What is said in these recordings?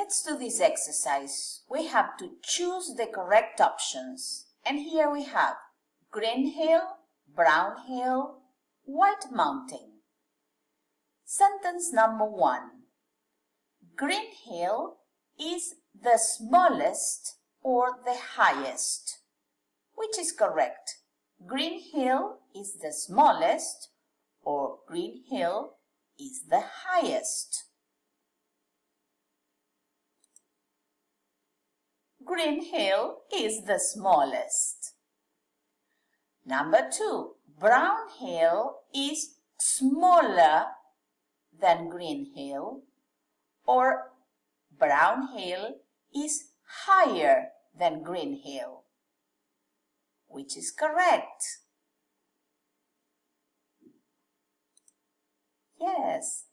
Let's do this exercise. We have to choose the correct options. And here we have green hill, brown hill, white mountain. Sentence number 1. Green hill is the smallest or the highest. Which is correct? Green hill is the smallest or green hill is the highest. Green hill is the smallest. Number 2, brown hill is smaller than green hill or brown hill is higher than green hill. Which is correct? Yes,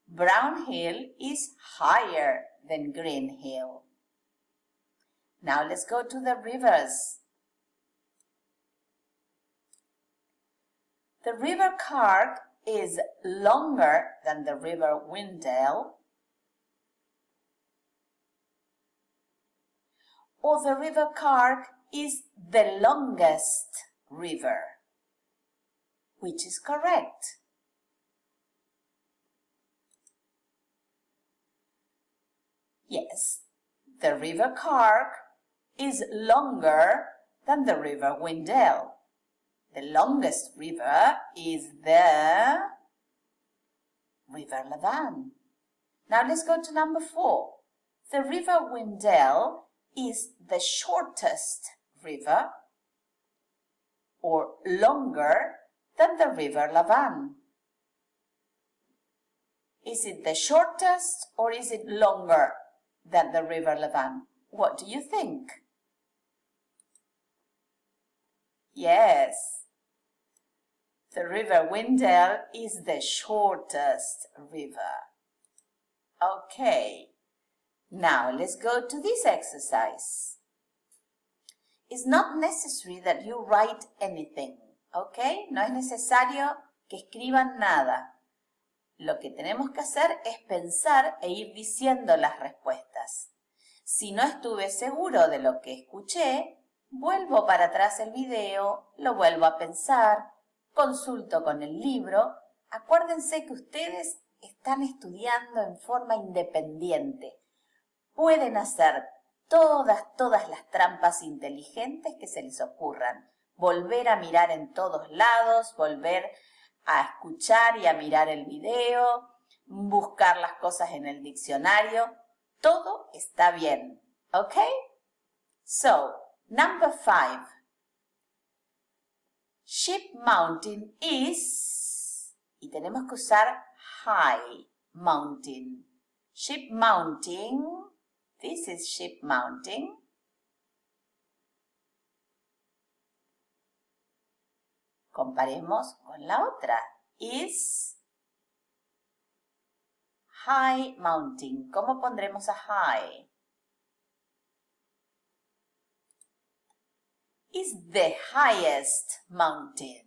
brown hill is higher than green hill. Now let's go to the rivers. The river Kark is longer than the river Windale, or the river Kark is the longest river. Which is correct? Yes, the river Kark is longer than the river Windale. The longest river is the River Lavan. Now let's go to number 4. The river Windale is the shortest river or longer than the River Lavan. Is it the shortest or is it longer than the River Lavan? What do you think? Yes, the River Windale is the shortest river. Okay, now let's go to this exercise. It's not necessary that you write anything, okay? No es necesario que escriban nada. Lo que tenemos que hacer es pensar e ir diciendo las respuestas. Si no estuve seguro de lo que escuché, vuelvo para atrás el video, lo vuelvo a pensar, consulto con el libro. Acuérdense que ustedes están estudiando en forma independiente. Pueden hacer todas las trampas inteligentes que se les ocurran. Volver a mirar en todos lados, volver a escuchar y a mirar el video, buscar las cosas en el diccionario. Todo está bien, ¿ok? So, number 5. Sheep Mountain is, y tenemos que usar high mountain. Sheep Mountain, this is Sheep Mountain. Comparemos con la otra. Is high mountain. ¿Cómo pondremos a high? Is the highest mountain.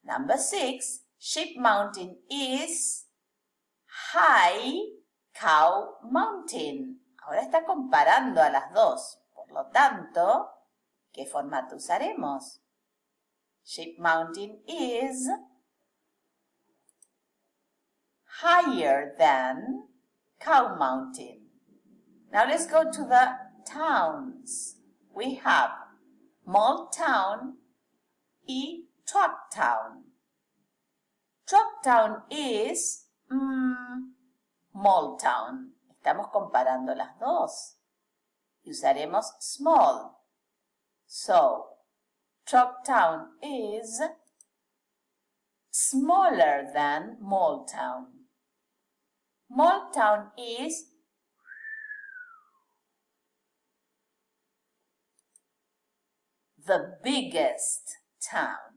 Number 6, Sheep Mountain is high cow mountain. Ahora está comparando a las dos. Por lo tanto, ¿qué formato usaremos? Sheep Mountain is higher than Cow Mountain. Now let's go to the towns. We have Malt Town y Truck Town. Truck Town is Malt Town. Estamos comparando las dos. Y usaremos small. So, Truck Town is smaller than Malt Town. Malt Town is the biggest town.